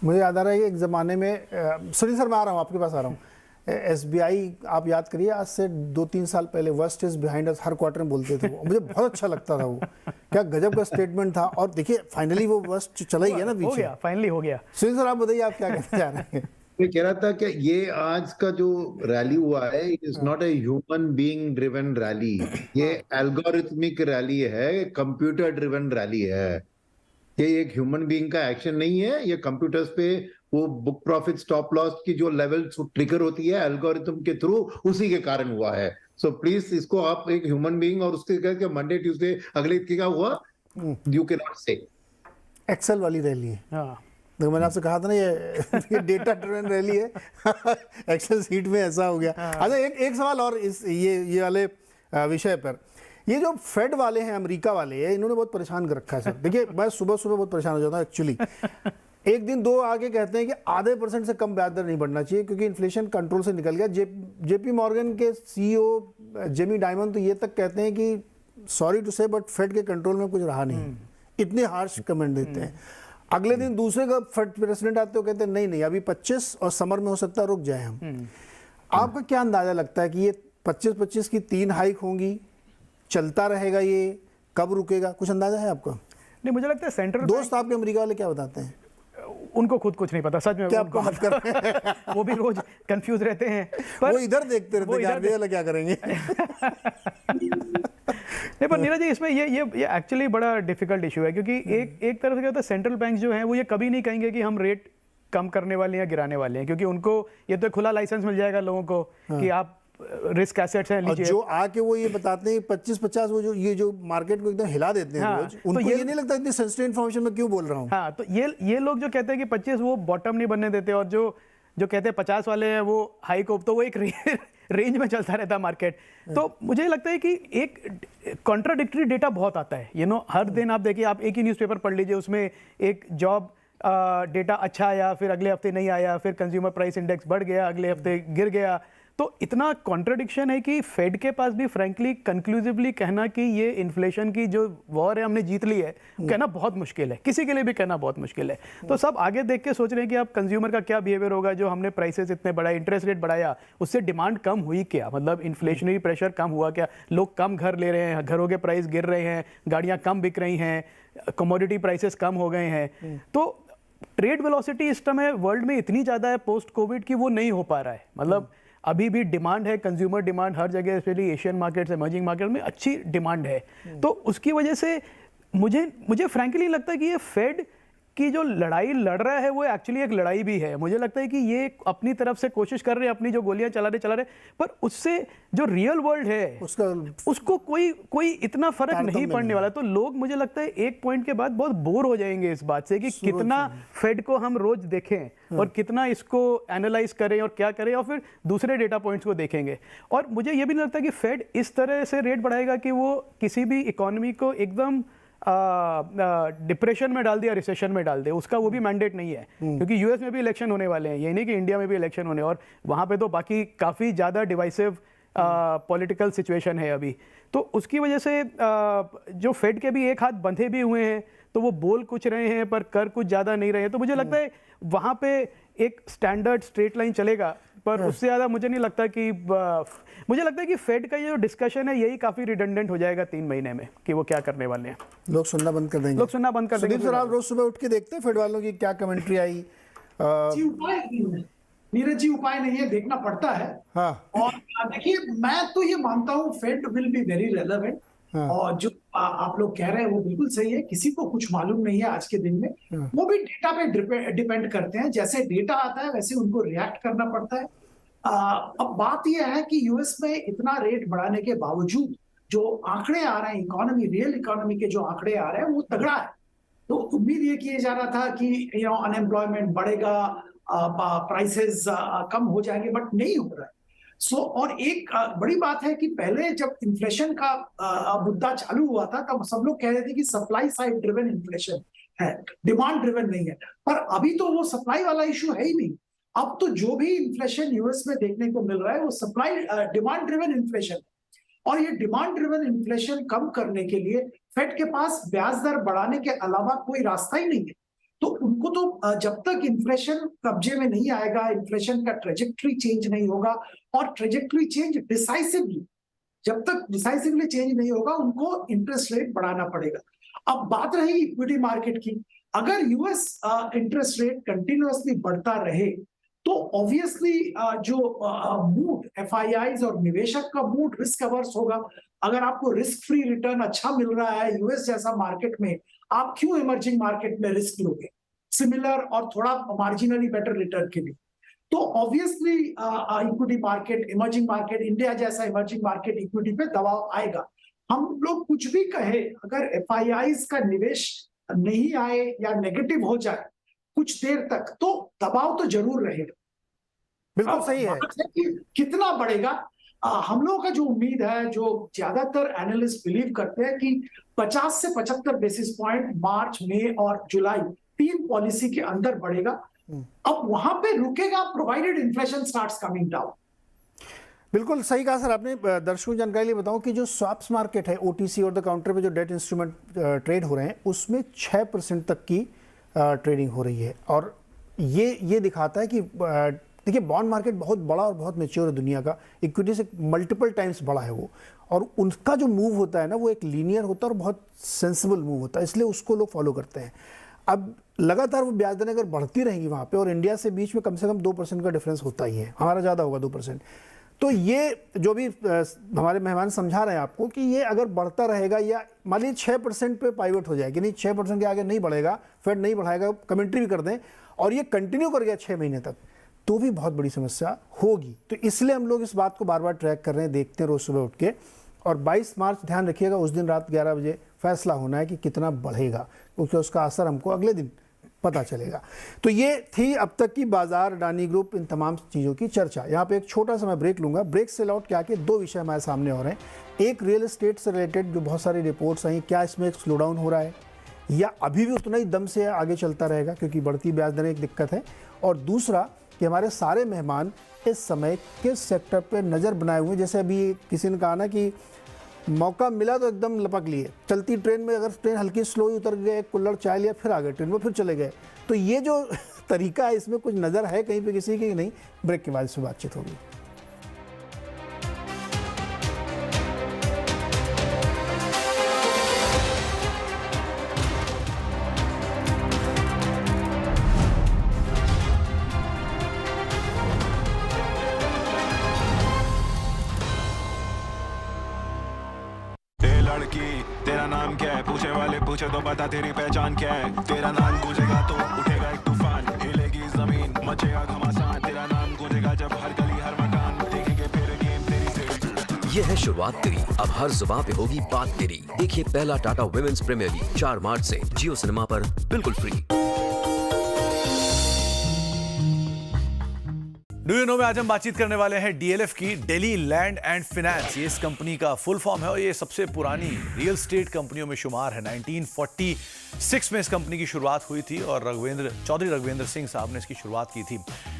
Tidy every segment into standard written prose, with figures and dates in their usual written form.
मुझे याद आ रहा है कि एक ज़माने में सुनील सर, मैं आ रहा हूँ, आपके पास आ रहा हूँ। SBI आप याद करिए, आज से 2-3 साल पहले worst is behind us her quarter में बोलते थे वो, मुझे बहुत अच्छा लगता था वो। क्या गजब का स्टेटमेंट था। और देखिए फाइनली वो वर्स्ट चला ही गया ना, हो गया, फाइनली हो गया। सुनील सर आप बताइए, आप क्या कहना चाह रहे हैं? मैं कह रहा था कि ये आज का जो रैली हुआ है, it is not a human being driven rally, ये एल्गोरिथमिक रैली है, कंप्यूटर ड्रिवन रैली है। ये एक ह्यूमन बीइंग का एक्शन नहीं है, ये कंप्यूटर्स पे वो बुक प्रॉफिट स्टॉप लॉस की जो लेवल ट्रिगर होती है एल्गोरिथम के थ्रू, उसी के कारण हुआ है। सो प्लीज इसको आप एक ह्यूमन बीइंग और उसके कहकर मंडे ट्यूसडे अगले क्या हुआ, यू कैन नॉट से। एक्सेल वाली रैली है। हाँ, देखो मैंने आपसे कहा था ना, ये डेटा ड्रिवन रैली है। एक्सेल सीट में ऐसा हो गया। अच्छा, एक सवाल और इस ये वाले विषय पर, ये जो फेड वाले हैं, अमेरिका वाले हैं, इन्होंने बहुत परेशान कर रखा है सर। देखिए मैं सुबह सुबह बहुत परेशान हो जाता हूँ एक्चुअली। एक दिन दो आगे कहते हैं कि आधे % से कम ब्याज दर नहीं बढ़ना चाहिए क्योंकि इन्फ्लेशन कंट्रोल से निकल गया। JP मॉर्गन के CEO जेमी डायमंड तो ये तक कहते हैं कि सॉरी टू से बट फेड के कंट्रोल में कुछ रहा नहीं। इतने हार्श कमेंट देते हैं। अगले दिन दूसरे का फेड प्रेसिडेंट आते हो, कहते हैं नहीं नहीं अभी 25 और समर में हो सकता है रुक जाए हम। आपका क्या अंदाजा लगता है कि ये 25 की 3 हाइक होंगी, चलता रहेगा, ये कब रुकेगा, कुछ अंदाजा है आपका? नहीं, मुझे लगता है सेंट्रल दोस्त आपके अमेरिका वाले क्या बताते हैं? उनको खुद कुछ नहीं पता, सच में। क्या बात कर रहे हैं? वो भी रोज कंफ्यूज रहते हैं, पर वो इधर देखते रहते हैं कि क्या करेंगे। नहीं, पर नीरज जी इसमें ये एक्चुअली बड़ा डिफिकल्ट इशू है क्योंकि एक तरफ से क्या होता है, सेंट्रल बैंक जो है वो ये कभी नहीं कहेंगे कि हम रेट कम करने वाले हैं या गिराने वाले हैं, क्योंकि उनको ये तो खुला लाइसेंस मिल जाएगा लोगों को कि आप रिस्क एसेट्स हैं लीजिए। जो आके वो ये बताते हैं 25-50, वो जो मार्केट को एकदम हिला देते हैं रोज, उनको ये नहीं लगता इतनी सेंसिटिव इन्फॉर्मेशन में क्यों बोल रहा हूँ। हाँ, तो ये लोग जो कहते हैं कि 25 वो बॉटम नहीं बनने देते, और जो कहते हैं 50 वाले हैं वो हाई को, तो वो एक रेंज में चलता रहता है मार्केट। तो मुझे लगता है कि एक कॉन्ट्राडिक्टरी डेटा बहुत आता है, हर दिन आप देखिए, आप एक ही न्यूज़पेपर पढ़ लीजिए, उसमें एक जॉब डेटा अच्छा आया, फिर अगले हफ्ते नहीं आया, फिर कंज्यूमर प्राइस इंडेक्स बढ़ गया, अगले हफ्ते गिर गया। तो इतना कॉन्ट्रडिक्शन है कि फेड के पास भी फ्रैंकली कंक्लूसिवली कहना कि ये इन्फ्लेशन की जो वॉर है हमने जीत ली है, कहना बहुत मुश्किल है, किसी के लिए भी कहना बहुत मुश्किल है। तो सब आगे देख के सोच रहे हैं कि अब कंज्यूमर का क्या बिहेवियर होगा, जो हमने प्राइसेस इतने बढ़ाए, इंटरेस्ट रेट बढ़ाया, उससे डिमांड कम हुई क्या, मतलब इन्फ्लेशनरी प्रेशर कम हुआ क्या, लोग कम घर ले रहे हैं, घरों के प्राइस गिर रहे हैं, गाड़ियाँ कम बिक रही हैं, कमोडिटी प्राइसेस कम हो गए हैं। तो ट्रेड वेलोसिटी इस समय वर्ल्ड में इतनी ज़्यादा है पोस्ट कोविड की, वो नहीं हो पा रहा है। मतलब अभी भी डिमांड है, कंज्यूमर डिमांड हर जगह, specially Asian markets, emerging market में अच्छी डिमांड है। तो उसकी वजह से मुझे फ्रैंकली लगता है कि ये फेड की जो लड़ाई लड़ रहा है वो एक्चुअली एक लड़ाई भी है। मुझे लगता है कि ये अपनी तरफ से कोशिश कर रहे हैं, अपनी जो गोलियां चला रहे, पर उससे जो रियल वर्ल्ड है उसको कोई इतना फर्क नहीं पड़ने वाला। तो लोग, मुझे लगता है एक पॉइंट के बाद बहुत बोर हो जाएंगे इस बात से कि कितना फेड को हम रोज देखें और कितना इसको एनालाइज करें और क्या करें, और फिर दूसरे डेटा पॉइंट्स को देखेंगे। और मुझे ये भी नहीं लगता कि फेड इस तरह से रेट बढ़ाएगा कि वो किसी भी इकोनॉमी को एकदम डिप्रेशन में डाल दिया, रिसेशन में डाल दे, उसका वो भी मैंडेट नहीं है। क्योंकि यूएस में भी इलेक्शन होने वाले हैं, ये नहीं कि इंडिया में भी इलेक्शन होने, और वहाँ पे तो बाकी काफ़ी ज़्यादा डिवाइसिव पॉलिटिकल सिचुएशन है अभी। तो उसकी वजह से जो फेड के भी एक हाथ बंधे भी हुए हैं, तो वो बोल कुछ रहे हैं पर कर कुछ ज़्यादा नहीं रहे हैं। तो मुझे लगता है वहाँ पे एक स्टैंडर्ड स्ट्रेट लाइन चलेगा, पर उससे ज़्यादा मुझे नहीं लगता कि मुझे लगता है कि फेड का ये जो डिस्कशन है यही काफ़ी रिडंडेंट हो जाएगा 3 महीने में, कि वो क्या करने वाले हैं। लोग सुनना बंद कर देंगे। सुदीप सर, आप रोज सुबह उठ के देखते हैं फेड वालों की क्या कमेंट्री आई? नीरज जी, उपाय नहीं है, देखना पड़ता है। हाँ। और देखिए, मैं तो ये मानता हूँ Fed will be very relevant. और जो आप लोग कह रहे हैं वो बिल्कुल सही है, किसी को कुछ मालूम नहीं है आज के दिन में। वो भी डेटा पे डिपेंड करते हैं, जैसे डेटा आता है वैसे उनको रिएक्ट करना पड़ता है। अब बात यह है कि यूएस में इतना रेट बढ़ाने के बावजूद जो आंकड़े आ रहे हैं, इकोनॉमी, रियल इकोनॉमी के जो आंकड़े आ रहे हैं वो तगड़ा है। तो उम्मीद ये किया जा रहा था कि अनएम्प्लॉयमेंट बढ़ेगा, प्राइसेस कम हो जाएंगे, बट नहीं हो रहा है। और एक बड़ी बात है कि पहले जब इन्फ्लेशन का मुद्दा चालू हुआ था तब सब लोग कह रहे थे कि सप्लाई साइड ड्रिवन इन्फ्लेशन है, डिमांड ड्रिवन नहीं है। पर अभी तो वो सप्लाई वाला इशू है ही नहीं। अब तो जो भी इन्फ्लेशन यूएस में देखने को मिल रहा है वो सप्लाई डिमांड ड्रिवन इन्फ्लेशन है। और ये डिमांड ड्रिवन इन्फ्लेशन कम करने के लिए फेड के पास ब्याज दर बढ़ाने के अलावा कोई रास्ता ही नहीं है। तो उनको तो जब तक इन्फ्लेशन कब्जे में नहीं आएगा, इन्फ्लेशन का ट्रेजेक्टरी चेंज नहीं होगा, और ट्रेजेक्टरी चेंज डिसाइसिवली, जब तक डिसाइसिवली चेंज नहीं होगा, उनको इंटरेस्ट रेट बढ़ाना पड़ेगा। अब बात रही इक्विटी मार्केट की, अगर यूएस इंटरेस्ट रेट कंटिन्यूअसली बढ़ता रहे तो ऑब्वियसली जो मूड एफआईआईज और निवेशक का मूड रिस्क अवर्स होगा। अगर आपको रिस्क फ्री रिटर्न अच्छा मिल रहा है यूएस जैसा मार्केट में, आप क्यों इमर्जिंग मार्केट में रिस्क लोगे सिमिलर और थोड़ा मार्जिनली बेटर रिटर्न के लिए? तो obviously equity market, emerging market, India जैसा इमर्जिंग मार्केट इक्विटी पे दबाव आएगा। हम लोग कुछ भी कहे, अगर एफआईआईज का निवेश नहीं आए या नेगेटिव हो जाए कुछ देर तक, तो दबाव तो जरूर रहेगा। बिल्कुल सही है। कितना बढ़ेगा? हम लोगों का जो उम्मीद है, जो ज्यादातर एनालिस्ट बिलीव करते हैं कि 50 से 75 बेसिस पॉइंट मार्च, मई और जुलाई 3 पॉलिसी के अंदर बढ़ेगा। अब वहां पे रुकेगा provided inflation starts coming down. बिल्कुल सही कहा सर आपने। दर्शकों जानकारी लिए बताऊं कि जो स्वैप्स मार्केट है, ओटीसी और द काउंटर पे जो डेट इंस्ट्रूमेंट ट्रेड हो रहे हैं, उसमें 6% तक की ट्रेडिंग हो रही है। और ये दिखाता है कि देखिए बॉन्ड मार्केट बहुत बड़ा और बहुत मैच्योर है दुनिया का, इक्विटी से मल्टीपल टाइम्स बड़ा है वो, और उनका जो मूव होता है ना, वो एक लीनियर होता है और बहुत सेंसिबल मूव होता है, इसलिए उसको लोग फॉलो करते हैं। अब लगातार वो ब्याज दरें अगर बढ़ती रहेंगी वहाँ पे, और इंडिया से बीच में कम से कम 2% का डिफरेंस होता ही है, हमारा ज़्यादा होगा 2%, तो ये जो भी हमारे मेहमान समझा रहे हैं आपको कि ये अगर बढ़ता रहेगा, या मान लीजिए 6% पे पाइवट हो जाए कि नहीं 6% के आगे नहीं बढ़ेगा, फेड नहीं बढ़ाएगा, कमेंट्री भी कर दें, और ये कंटिन्यू कर गया 6 महीने तक, तो भी बहुत बड़ी समस्या होगी। तो इसलिए हम लोग इस बात को बार बार ट्रैक कर रहे हैं, देखते हैं रोज़ सुबह उठ के। और 22 मार्च ध्यान रखिएगा, उस दिन रात 11 बजे फैसला होना है कि कितना बढ़ेगा, क्योंकि उसका असर हमको अगले दिन पता चलेगा। तो ये थी अब तक की बाजार, अडानी ग्रुप, इन तमाम चीज़ों की चर्चा। यहाँ पे एक छोटा सा मैं ब्रेक लूँगा। ब्रेक से लौट के आके 2 विषय हमारे सामने हो रहे हैं। एक रियल एस्टेट से रिलेटेड जो बहुत सारी रिपोर्ट्स आई, क्या इसमें एक स्लो डाउन हो रहा है या अभी भी उतना ही दम से आगे चलता रहेगा, क्योंकि बढ़ती ब्याज दरें एक दिक्कत है। और दूसरा कि हमारे सारे मेहमान इस समय किस सेक्टर पे नज़र बनाए हुए हैं। जैसे अभी किसी ने कहा ना कि मौका मिला तो एकदम लपक लिए, चलती ट्रेन में अगर ट्रेन हल्की स्लो ही उतर गए, कुल्हड़ चाय लिया, फिर आ गए ट्रेन में, फिर चले गए। तो ये जो तरीका है, इसमें कुछ नज़र है कहीं पे किसी की नहीं? ब्रेक के बाद इससे बातचीत होगी। तेरा नाम क्या है? पूछे वाले पूछे तो बता तेरी पहचान क्या है? तेरा नाम गूंजेगा तो उठेगा एक तूफान, हिलेगी जमीन, मचेगा घमासान। तेरा नाम गूंजेगा जब हर गली हर मकान देखेंगे फिर गेम तेरी से। ये है शुरुआत तेरी, अब हर जुबान पे होगी बात तेरी। देखिए पहला टाटा वुमेन्स प्रीमियर लीग 4 मार्च से जियो सिनेमा पर बिल्कुल फ्री। डू यू नो में आज हम बातचीत करने वाले हैं डीएलएफ की, दिल्ली लैंड एंड फाइनेंस। ये इस कंपनी का फुल फॉर्म है और ये सबसे पुरानी रियल स्टेट कंपनियों में शुमार है। 1946 में इस कंपनी की शुरुआत हुई थी और चौधरी रघुवेंद्र सिंह साहब ने इसकी शुरुआत की थी।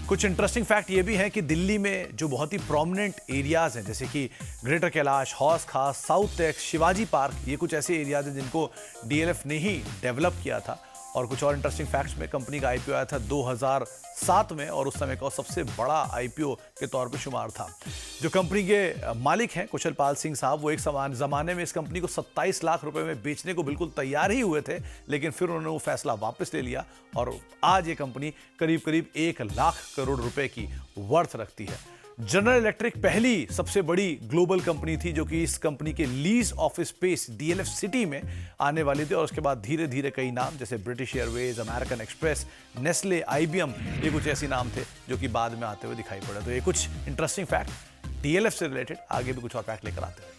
कुछ इंटरेस्टिंग फैक्ट ये भी है कि दिल्ली में जो बहुत ही प्रोमिनेंट एरियाज हैं, जैसे कि ग्रेटर कैलाश, हौस खास, साउथ टेक्स, शिवाजी पार्क, ये कुछ ऐसे एरियाज हैं जिनको डीएलएफ ने ही डेवलप किया था। और कुछ और इंटरेस्टिंग फैक्ट्स में, कंपनी का आईपीओ आया था 2007 में और उस समय का सबसे बड़ा आईपीओ के तौर पे शुमार था। जो कंपनी के मालिक हैं कुशल पाल सिंह साहब, वो एक ज़माने में इस कंपनी को 27 लाख रुपए में बेचने को बिल्कुल तैयार ही हुए थे, लेकिन फिर उन्होंने वो फैसला वापस ले लिया और आज ये कंपनी करीब करीब 1 लाख करोड़ रुपए की वर्थ रखती है। जनरल इलेक्ट्रिक पहली सबसे बड़ी ग्लोबल कंपनी थी जो कि इस कंपनी के lease office space DLF city में आने वाली थी और उसके बाद धीरे धीरे कई नाम जैसे British Airways, American express, Nestle, IBM, ये कुछ ऐसे नाम थे जो कि बाद में आते हुए दिखाई पड़े। तो ये कुछ इंटरेस्टिंग फैक्ट डीएलएफ से रिलेटेड, आगे भी कुछ और फैक्ट लेकर आते हैं।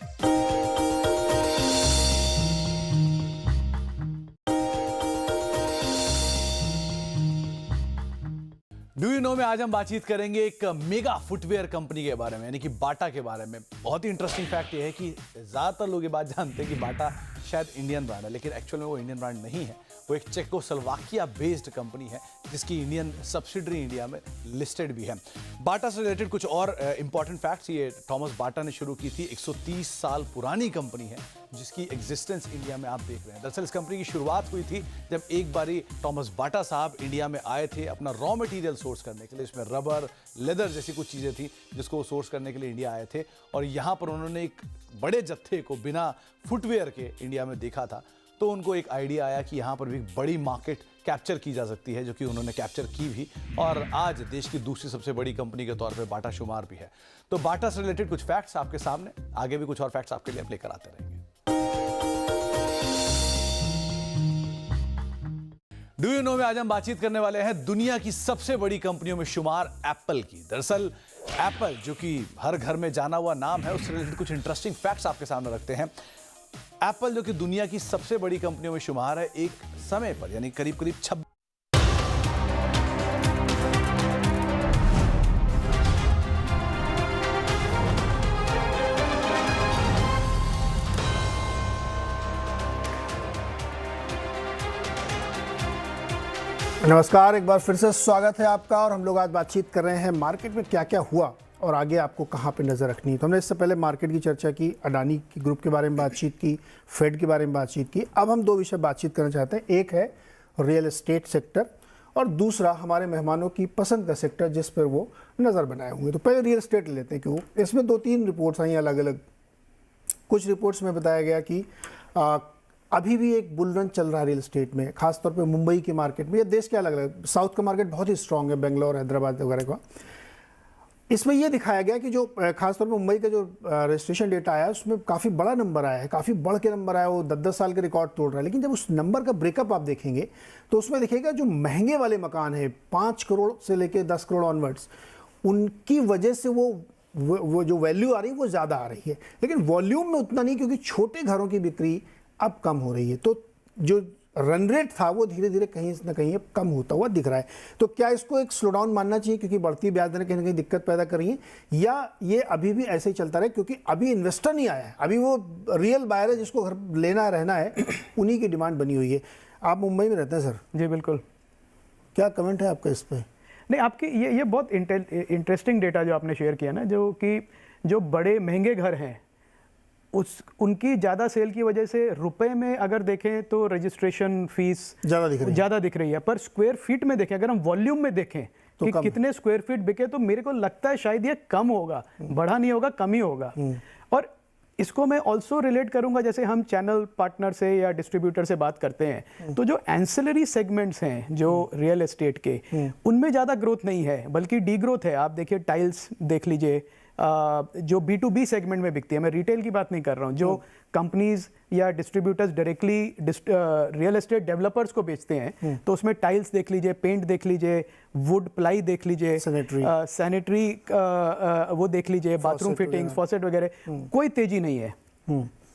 डू यू नो में आज हम बातचीत करेंगे एक मेगा फुटवेयर कंपनी के बारे में, यानी कि बाटा के बारे में। बहुत ही इंटरेस्टिंग फैक्ट ये है कि ज़्यादातर लोग ये बात जानते हैं कि बाटा शायद इंडियन ब्रांड है, लेकिन एक्चुअल में वो इंडियन ब्रांड नहीं है। वो एक चेकोस्लोवाकिया बेस्ड कंपनी है जिसकी इंडियन सब्सिडरी इंडिया में लिस्टेड भी है। बाटा से रिलेटेड कुछ और इंपॉर्टेंट फैक्ट्स, ये थॉमस बाटा ने शुरू की थी, 130 साल पुरानी कंपनी है जिसकी एग्जिस्टेंस इंडिया में आप देख रहे हैं। दरअसल इस कंपनी की शुरुआत हुई थी जब एक बारी थॉमस बाटा साहब इंडिया में आए थे अपना रॉ मटेरियल सोर्स करने के लिए। इसमें रबर, लेदर जैसी कुछ चीज़ें थी जिसको वो सोर्स करने के लिए इंडिया आए थे और यहाँ पर उन्होंने एक बड़े जत्थे को बिना फुटवेयर के इंडिया में देखा था। तो उनको एक आइडिया आया कि यहाँ पर भी बड़ी मार्केट कैप्चर की जा सकती है, जो कि उन्होंने कैप्चर की भी और आज देश की दूसरी सबसे बड़ी कंपनी के तौर पे बाटा शुमार भी है। तो बाटा से रिलेटेड कुछ फैक्ट्स आपके सामने, आगे भी कुछ और फैक्ट्स आपके लिए लेकर आते रहेंगे। डू यू नो में आज हम बातचीत करने वाले हैं दुनिया की सबसे बड़ी कंपनियों में शुमार एप्पल की। दरअसल एप्पल जो कि हर घर में जाना हुआ नाम है, उससे रिलेटेड कुछ इंटरेस्टिंग फैक्ट्स आपके सामने रखते हैं। एप्पल जो कि दुनिया की सबसे बड़ी कंपनियों में शुमार है, एक समय पर यानी करीब करीब 26 नमस्कार, एक बार फिर से स्वागत है आपका। और हम लोग आज बातचीत कर रहे हैं मार्केट में क्या क्या हुआ और आगे आपको कहाँ पे नज़र रखनी है। तो हमने इससे पहले मार्केट की चर्चा की, अडानी की ग्रुप के बारे में बातचीत की, फेड के बारे में बातचीत की। अब हम दो विषय बातचीत करना चाहते हैं। एक है रियल एस्टेट सेक्टर और दूसरा हमारे मेहमानों की पसंद का सेक्टर जिस पर वो नज़र बनाए हुए। तो पहले रियल एस्टेट लेते हैं। क्यों, इसमें 2-3 रिपोर्ट्स आई अलग अलग। कुछ रिपोर्ट्स में बताया गया कि अभी भी एक बुल रन चल रहा है रियल एस्टेट में, खासतौर पे मुंबई की मार्केट में या देश के अलग अलग। साउथ का मार्केट बहुत ही स्ट्रांग है, बेंगलोर, हैदराबाद वगैरह का। इसमें यह दिखाया गया कि जो खासतौर पे मुंबई का जो रजिस्ट्रेशन डेटा आया उसमें काफ़ी बड़ा नंबर आया है, काफ़ी बढ़ के नंबर आया, वो 10-10 साल के रिकॉर्ड तोड़ रहा है। लेकिन जब उस नंबर का ब्रेकअप आप देखेंगे तो उसमें देखिएगा जो महंगे वाले मकान है 5 करोड़ से लेकर 10 करोड़ ऑनवर्ड्स, उनकी वजह से वो जो वैल्यू आ रही है वो ज़्यादा आ रही है। लेकिन वॉल्यूम में उतना नहीं, क्योंकि छोटे घरों की बिक्री अब कम हो रही है। तो जो रन रेट था वो धीरे धीरे कहीं ना कहीं अब कम होता हुआ दिख रहा है। तो क्या इसको एक स्लो डाउन मानना चाहिए क्योंकि बढ़ती ब्याज दरें कहीं ना कहीं दिक्कत पैदा कर रही हैं, या ये अभी भी ऐसे ही चलता रहे क्योंकि अभी इन्वेस्टर नहीं आया है, अभी वो रियल बायर है जिसको घर लेना रहना है, उन्हीं की डिमांड बनी हुई है। आप मुंबई में रहते हैं सर? जी बिल्कुल। क्या कमेंट है आपका इस पर? नहीं, आपकी ये बहुत इंटरेस्टिंग डेटा जो आपने शेयर किया ना, जो कि जो बड़े महंगे घर हैं उनकी ज़्यादा सेल की वजह से रुपए में अगर देखें तो रजिस्ट्रेशन फीस ज़्यादा दिख रही है, पर स्क्वायर फीट में देखें, अगर हम वॉल्यूम में देखें तो कि कितने स्क्वायर फीट बिके, तो मेरे को लगता है शायद ये कम होगा, बढ़ा नहीं होगा, कम ही होगा। और इसको मैं ऑल्सो रिलेट करूंगा, जैसे हम चैनल पार्टनर से या डिस्ट्रीब्यूटर से बात करते हैं तो जो एंसिलरी सेगमेंट्स हैं जो रियल एस्टेट के, उनमें ज़्यादा ग्रोथ नहीं है बल्कि डी ग्रोथ है। आप देखिए टाइल्स देख लीजिए, जो B2B सेगमेंट में बिकती है, मैं रिटेल की बात नहीं कर रहा हूँ, जो कंपनीज या distributors directly real estate developers को बेचते हैं, तो उसमें टाइल्स देख लीजिए, पेंट देख लीजिए, वुड प्लाई देख लीजिए, सैनिटरी वो देख लीजिए, बाथरूम फिटिंग्स, फॉसेट वगैरह, कोई तेजी नहीं है।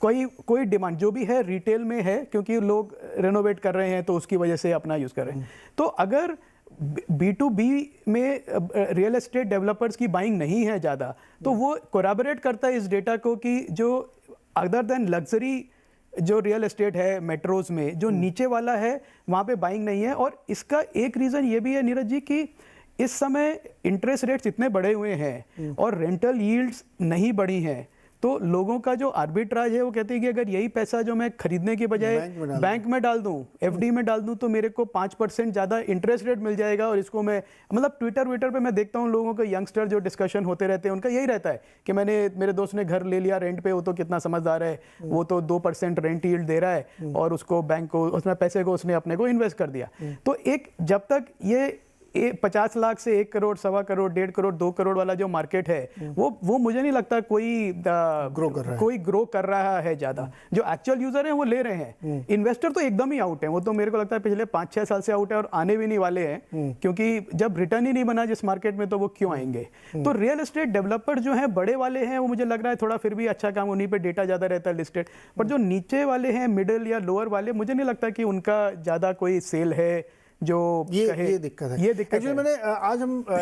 कोई डिमांड जो भी है रिटेल में है, क्योंकि लोग रेनोवेट कर रहे हैं तो उसकी वजह से अपना यूज़ कर रहे हैं। तो अगर B2B में रियल एस्टेट डेवलपर्स की बाइंग नहीं है ज़्यादा, तो वो कोराबोरेट करता है इस डेटा को कि जो अदर देन लग्जरी जो रियल एस्टेट है मेट्रोज में, जो नीचे वाला है वहाँ पे बाइंग नहीं है। और इसका एक रीज़न ये भी है नीरज जी कि इस समय इंटरेस्ट रेट्स इतने बढ़े हुए हैं और रेंटल यील्ड्स नहीं बढ़ी हैं, तो लोगों का जो आर्बिट्राज है वो कहते हैं कि अगर यही पैसा जो मैं खरीदने के बजाय बैंक में डाल दूं, FD में डाल दूं, तो मेरे को 5% ज़्यादा इंटरेस्ट रेट मिल जाएगा। और इसको मैं मतलब ट्विटर पे मैं देखता हूं लोगों के, यंगस्टर जो डिस्कशन होते रहते हैं, उनका यही रहता है कि मेरे दोस्त ने घर ले लिया रेंट पे, वो तो कितना समझदार है, वो तो 2% रेंट यील्ड दे रहा है और उसको बैंक को उसमें पैसे को उसने अपने को इन्वेस्ट कर दिया। तो एक जब तक ये 50 लाख से 1 करोड़, 1.25 करोड़, 1.5 करोड़, 2 करोड़ वाला जो मार्केट है वो मुझे नहीं लगता कोई ग्रो कर रहा है ज़्यादा। जो एक्चुअल यूजर हैं वो ले रहे हैं, इन्वेस्टर तो एकदम ही आउट है। वो तो मेरे को लगता है पिछले 5-6 साल से आउट है और आने भी नहीं वाले हैं, क्योंकि जब रिटर्न ही नहीं बना जिस मार्केट में तो वो क्यों आएंगे। तो रियल एस्टेट डेवलपर जो है बड़े वाले हैं, वो मुझे लग रहा है थोड़ा फिर भी अच्छा काम, उन्हीं पर डेटा ज़्यादा रहता है लिस्टेड। पर जो नीचे वाले हैं, मिडिल या लोअर वाले, मुझे नहीं लगता कि उनका ज़्यादा कोई सेल है। जो ये दिक्कत है। एक्चुअली मैंने आज हम